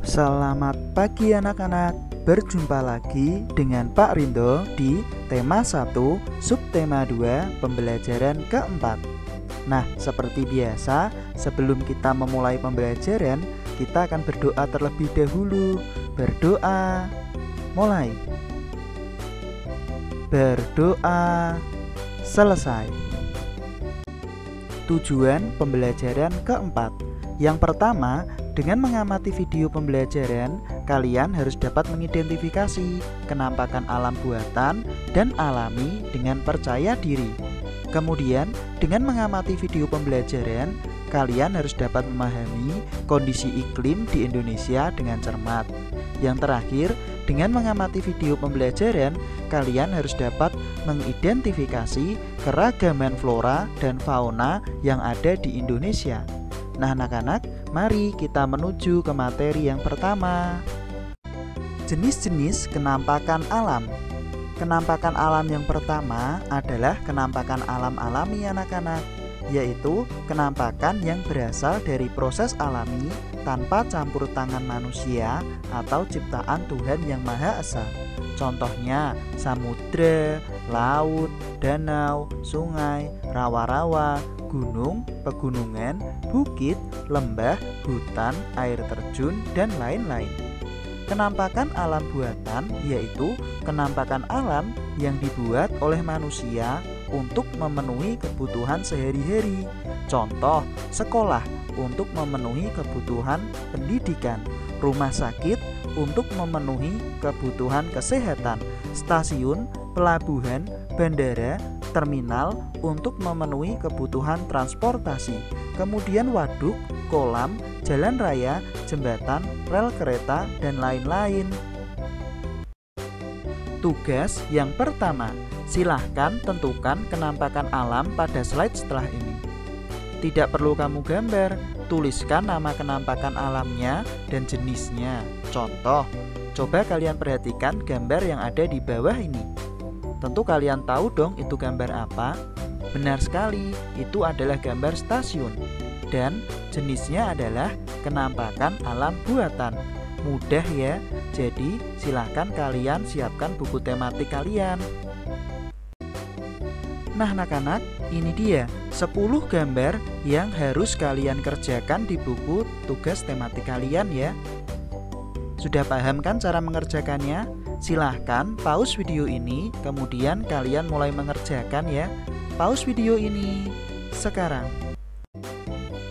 Selamat pagi anak-anak, berjumpa lagi dengan Pak Rindo di tema 1, subtema 2, pembelajaran keempat. Nah, seperti biasa, sebelum kita memulai pembelajaran, kita akan berdoa terlebih dahulu. Berdoa, mulai. Berdoa, selesai. Tujuan pembelajaran keempat. Yang pertama, dengan mengamati video pembelajaran, kalian harus dapat mengidentifikasi kenampakan alam buatan dan alami dengan percaya diri. Kemudian, dengan mengamati video pembelajaran, kalian harus dapat memahami kondisi iklim di Indonesia dengan cermat. Yang terakhir, dengan mengamati video pembelajaran, kalian harus dapat mengidentifikasi keragaman flora dan fauna yang ada di Indonesia. Nah anak-anak, mari kita menuju ke materi yang pertama. Jenis-jenis kenampakan alam. Kenampakan alam yang pertama adalah kenampakan alam alami anak-anak, yaitu kenampakan yang berasal dari proses alami tanpa campur tangan manusia atau ciptaan Tuhan Yang Maha Esa. Contohnya samudra, laut, danau, sungai, rawa-rawa, gunung, pegunungan, bukit, lembah, hutan, air terjun, dan lain-lain. Kenampakan alam buatan yaitu kenampakan alam yang dibuat oleh manusia untuk memenuhi kebutuhan sehari-hari. Contoh, sekolah untuk memenuhi kebutuhan pendidikan, rumah sakit untuk memenuhi kebutuhan kesehatan, stasiun, pelabuhan, bandara, terminal untuk memenuhi kebutuhan transportasi, kemudian waduk, kolam, jalan raya, jembatan, rel kereta, dan lain-lain. Tugas yang pertama, silahkan tentukan kenampakan alam pada slide setelah ini. Tidak perlu kamu gambar, tuliskan nama kenampakan alamnya dan jenisnya. Contoh, coba kalian perhatikan gambar yang ada di bawah ini. Tentu kalian tahu dong itu gambar apa? Benar sekali, itu adalah gambar stasiun. Dan jenisnya adalah kenampakan alam buatan. Mudah ya, jadi silahkan kalian siapkan buku tematik kalian. Nah anak-anak, ini dia 10 gambar yang harus kalian kerjakan di buku tugas tematik kalian ya. Sudah paham kan cara mengerjakannya? Silahkan pause video ini, kemudian kalian mulai mengerjakan ya. Pause video ini sekarang.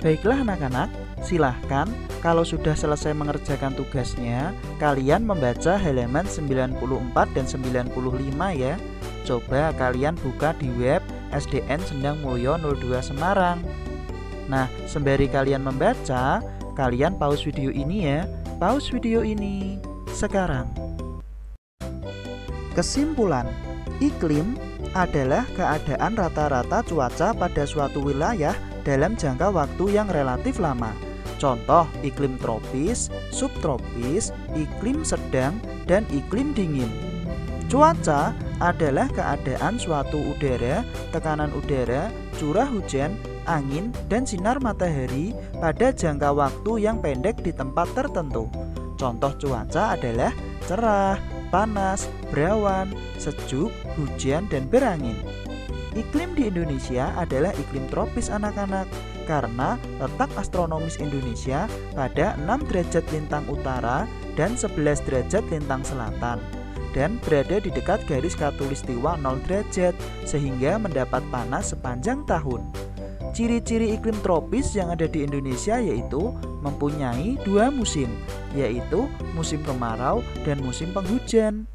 Baiklah anak-anak, silahkan kalau sudah selesai mengerjakan tugasnya, kalian membaca halaman 94 dan 95 ya. Coba kalian buka di web SDN Sendang Mulyo 02 Semarang. Nah, sembari kalian membaca, kalian pause video ini ya. Pause video ini sekarang. Kesimpulan, iklim adalah keadaan rata-rata cuaca pada suatu wilayah dalam jangka waktu yang relatif lama. Contoh, iklim tropis, subtropis, iklim sedang, dan iklim dingin. Cuaca adalah keadaan suatu udara, tekanan udara, curah hujan, angin, dan sinar matahari pada jangka waktu yang pendek di tempat tertentu. Contoh cuaca adalah cerah, panas, berawan, sejuk, hujan, dan berangin. Iklim di Indonesia adalah iklim tropis anak-anak, karena letak astronomis Indonesia pada 6 derajat lintang utara dan 11 derajat lintang selatan, dan berada di dekat garis khatulistiwa 0 derajat, sehingga mendapat panas sepanjang tahun. Ciri-ciri iklim tropis yang ada di Indonesia yaitu mempunyai 2 musim, yaitu musim kemarau dan musim penghujan.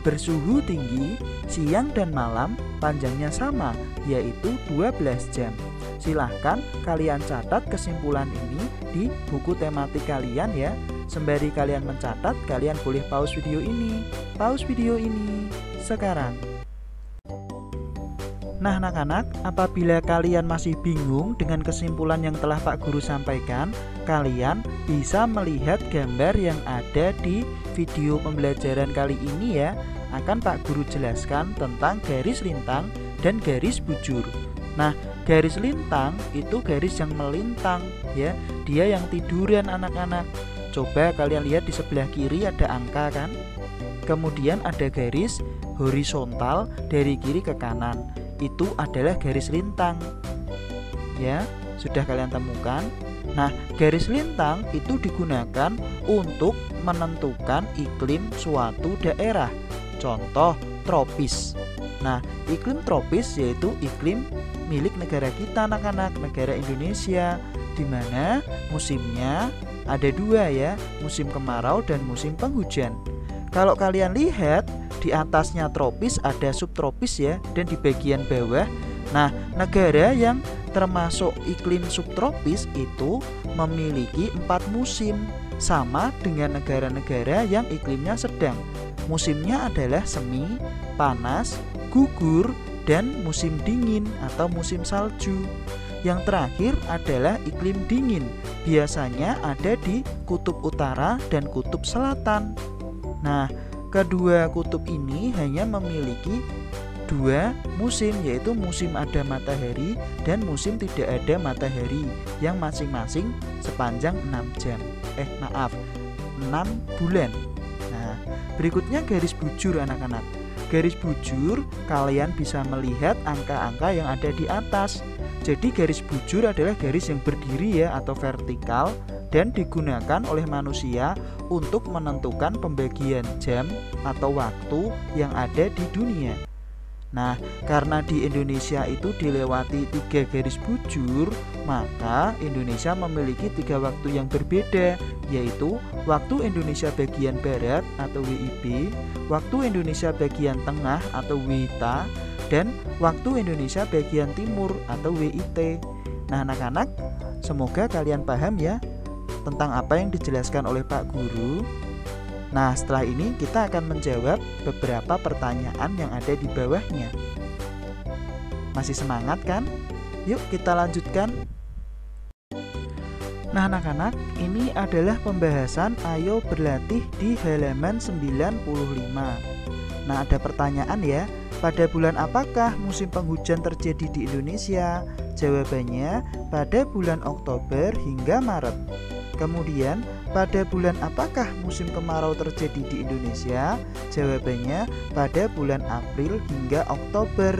Bersuhu tinggi, siang dan malam panjangnya sama, yaitu 12 jam. Silahkan kalian catat kesimpulan ini di buku tematik kalian ya. Sembari kalian mencatat, kalian boleh pause video ini. Pause video ini sekarang. Nah anak-anak, apabila kalian masih bingung dengan kesimpulan yang telah Pak Guru sampaikan, kalian bisa melihat gambar yang ada di video pembelajaran kali ini ya. Akan Pak Guru jelaskan tentang garis lintang dan garis bujur. Nah, garis lintang itu garis yang melintang ya, dia yang tiduran anak-anak. Coba kalian lihat di sebelah kiri ada angka kan? Kemudian ada garis horizontal dari kiri ke kanan. Itu adalah garis lintang. Ya, sudah kalian temukan? Nah, garis lintang itu digunakan untuk menentukan iklim suatu daerah. Contoh, tropis. Nah, iklim tropis yaitu iklim milik negara kita anak-anak, negara Indonesia, di mana musimnya ada dua ya, musim kemarau dan musim penghujan. Kalau kalian lihat di atasnya tropis ada subtropis ya, dan di bagian bawah. Nah, negara yang termasuk iklim subtropis itu memiliki 4 musim, sama dengan negara-negara yang iklimnya sedang. Musimnya adalah semi, panas, gugur, dan musim dingin atau musim salju. Yang terakhir adalah iklim dingin, biasanya ada di kutub utara dan kutub selatan. Nah, kedua kutub ini hanya memiliki 2 musim, yaitu musim ada matahari dan musim tidak ada matahari, yang masing-masing sepanjang 6 bulan. Nah, berikutnya garis bujur anak-anak. Garis bujur kalian bisa melihat angka-angka yang ada di atas. Jadi garis bujur adalah garis yang berdiri ya, atau vertikal, dan digunakan oleh manusia untuk menentukan pembagian jam atau waktu yang ada di dunia. Nah, karena di Indonesia itu dilewati 3 garis bujur, maka Indonesia memiliki 3 waktu yang berbeda, yaitu waktu Indonesia bagian Barat atau WIB, waktu Indonesia bagian Tengah atau WITA, dan waktu Indonesia bagian Timur atau WIT. Nah, anak-anak, semoga kalian paham ya tentang apa yang dijelaskan oleh Pak Guru. Nah, setelah ini kita akan menjawab beberapa pertanyaan yang ada di bawahnya. Masih semangat kan? Yuk kita lanjutkan. Nah, anak-anak, ini adalah pembahasan Ayo Berlatih di halaman 95. Nah, ada pertanyaan ya. Pada bulan apakah musim penghujan terjadi di Indonesia? Jawabannya pada bulan Oktober hingga Maret. Kemudian, pada bulan apakah musim kemarau terjadi di Indonesia? Jawabannya pada bulan April hingga Oktober.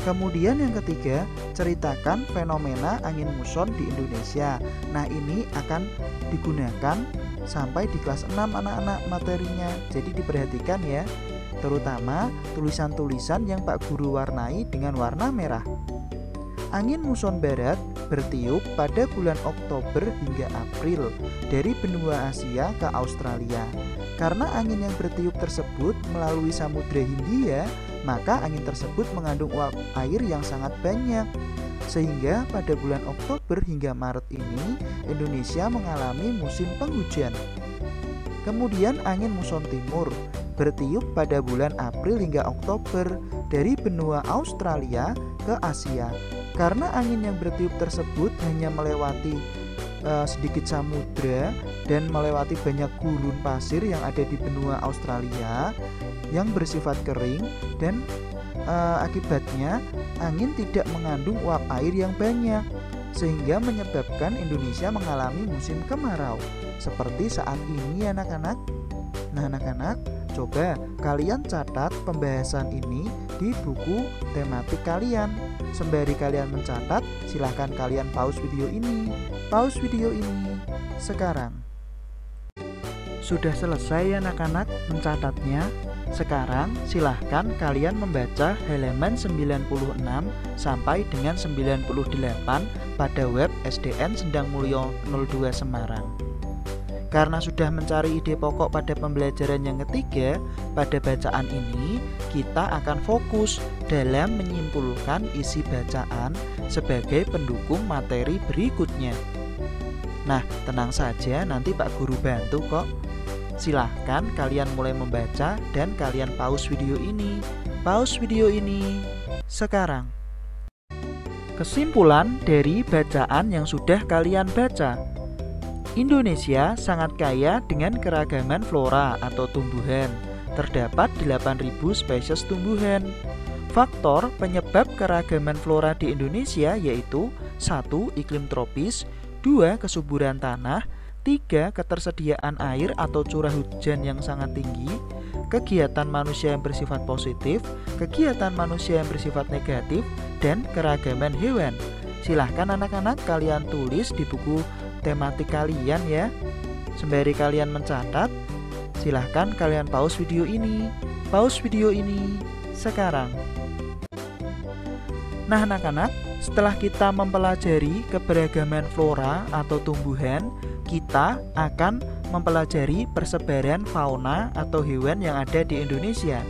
Kemudian yang ketiga, ceritakan fenomena angin muson di Indonesia. Nah, ini akan digunakan sampai di kelas 6 anak-anak materinya. Jadi diperhatikan ya, terutama tulisan-tulisan yang Pak Guru warnai dengan warna merah. Angin muson barat bertiup pada bulan Oktober hingga April dari benua Asia ke Australia. Karena angin yang bertiup tersebut melalui Samudra Hindia, maka angin tersebut mengandung uap air yang sangat banyak. Sehingga pada bulan Oktober hingga Maret ini Indonesia mengalami musim penghujan. Kemudian angin muson timur bertiup pada bulan April hingga Oktober dari benua Australia ke Asia. Karena angin yang bertiup tersebut hanya melewati sedikit samudra dan melewati banyak gurun pasir yang ada di benua Australia yang bersifat kering, dan akibatnya angin tidak mengandung uap air yang banyak, sehingga menyebabkan Indonesia mengalami musim kemarau seperti saat ini anak-anak. Nah, anak-anak, coba kalian catat pembahasan ini di buku tematik kalian. Sembari kalian mencatat, silahkan kalian pause video ini. Pause video ini sekarang. Sudah selesai anak-anak mencatatnya? Sekarang silahkan kalian membaca halaman 96 sampai dengan 98 pada web SDN Sendang Mulyo 02 Semarang. Karena sudah mencari ide pokok pada pembelajaran yang ketiga, pada bacaan ini kita akan fokus dalam menyimpulkan isi bacaan sebagai pendukung materi berikutnya. Nah, tenang saja, nanti Pak Guru bantu kok. Silahkan kalian mulai membaca dan kalian pause video ini. Pause video ini sekarang. Kesimpulan dari bacaan yang sudah kalian baca. Indonesia sangat kaya dengan keragaman flora atau tumbuhan. Terdapat 8.000 spesies tumbuhan. Faktor penyebab keragaman flora di Indonesia yaitu 1. Iklim tropis, 2. Kesuburan tanah, 3. Ketersediaan air atau curah hujan yang sangat tinggi. Kegiatan manusia yang bersifat positif, kegiatan manusia yang bersifat negatif, dan keragaman hewan. Silahkan anak-anak kalian tulis di buku tematik kalian ya. Sembari kalian mencatat, silahkan kalian pause video ini. Pause video ini sekarang. Nah anak-anak, setelah kita mempelajari keberagaman flora atau tumbuhan, kita akan mempelajari persebaran fauna atau hewan yang ada di Indonesia.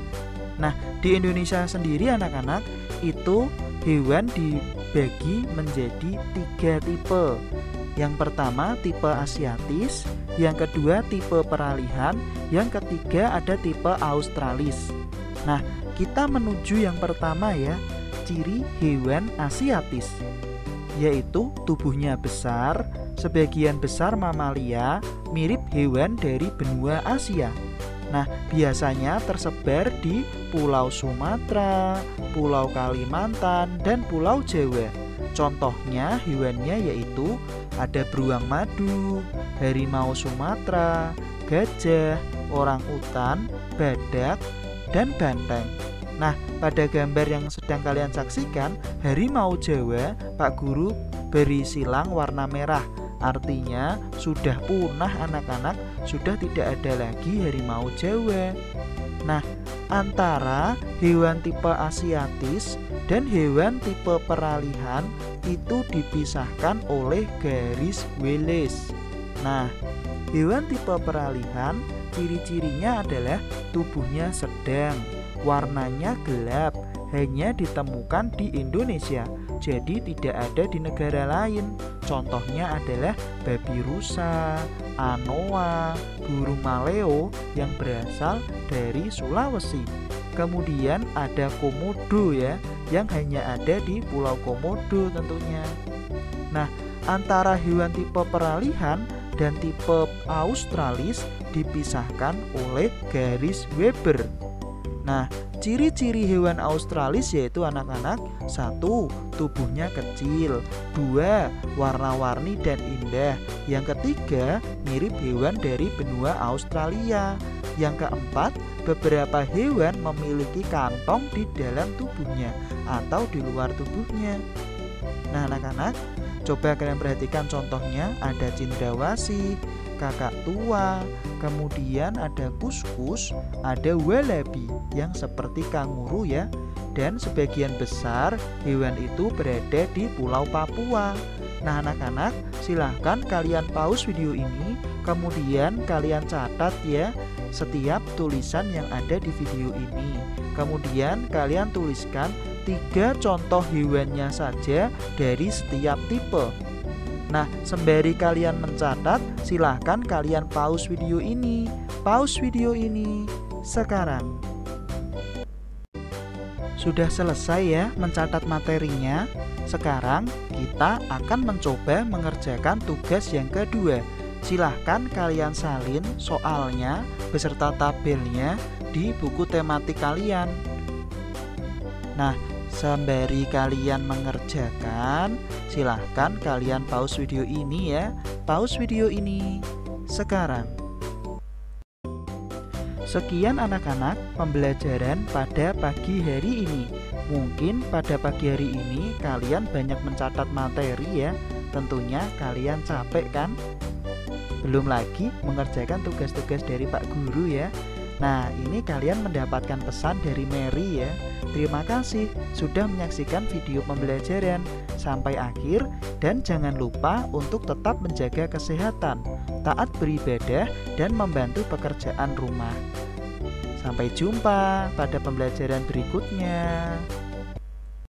Nah, di Indonesia sendiri anak-anak, itu hewan dibagi menjadi 3 tipe. Yang pertama tipe asiatis, yang kedua tipe peralihan, yang ketiga ada tipe australis. Nah, kita menuju yang pertama ya, ciri hewan asiatis, yaitu tubuhnya besar, sebagian besar mamalia, mirip hewan dari benua Asia. Nah, biasanya tersebar di Pulau Sumatera, Pulau Kalimantan, dan Pulau Jawa. Contohnya hewannya yaitu ada beruang madu, harimau Sumatera, gajah, orangutan, badak, dan banteng. Nah, pada gambar yang sedang kalian saksikan, harimau Jawa, Pak Guru beri silang warna merah. Artinya sudah punah anak-anak, sudah tidak ada lagi harimau Jawa. Nah, antara hewan tipe asiatis dan hewan tipe peralihan itu dipisahkan oleh garis Wallace. Nah, hewan tipe peralihan ciri-cirinya adalah tubuhnya sedang, warnanya gelap, hanya ditemukan di Indonesia, jadi tidak ada di negara lain. Contohnya adalah babi rusa, anoa, burung maleo yang berasal dari Sulawesi. Kemudian ada komodo ya, yang hanya ada di Pulau Komodo tentunya. Nah, antara hewan tipe peralihan dan tipe australis dipisahkan oleh garis Weber. Nah, ciri-ciri hewan australis yaitu anak-anak: 1. Tubuhnya kecil, 2. Warna-warni dan indah, yang ketiga mirip hewan dari benua Australia, yang keempat beberapa hewan memiliki kantong di dalam tubuhnya atau di luar tubuhnya. Nah anak-anak, coba kalian perhatikan contohnya, ada cendrawasih, kakak tua, kemudian ada kuskus, ada wallaby yang seperti kanguru ya. Dan sebagian besar hewan itu berada di Pulau Papua. Nah anak-anak, silahkan kalian pause video ini, kemudian kalian catat ya setiap tulisan yang ada di video ini. Kemudian kalian tuliskan 3 contoh hewannya saja dari setiap tipe. Nah, sembari kalian mencatat, silahkan kalian pause video ini. Pause video ini sekarang. Sudah selesai ya mencatat materinya. Sekarang kita akan mencoba mengerjakan tugas yang kedua. Silahkan kalian salin soalnya beserta tabelnya di buku tematik kalian. Nah, sembari kalian mengerjakan, silahkan kalian pause video ini ya. Pause video ini sekarang. Sekian anak-anak pembelajaran pada pagi hari ini. Mungkin pada pagi hari ini kalian banyak mencatat materi ya. Tentunya kalian capek kan? Belum lagi mengerjakan tugas-tugas dari Pak Guru ya. Nah, ini kalian mendapatkan pesan dari Mary ya. Terima kasih sudah menyaksikan video pembelajaran sampai akhir, dan jangan lupa untuk tetap menjaga kesehatan, taat beribadah, dan membantu pekerjaan rumah. Sampai jumpa pada pembelajaran berikutnya.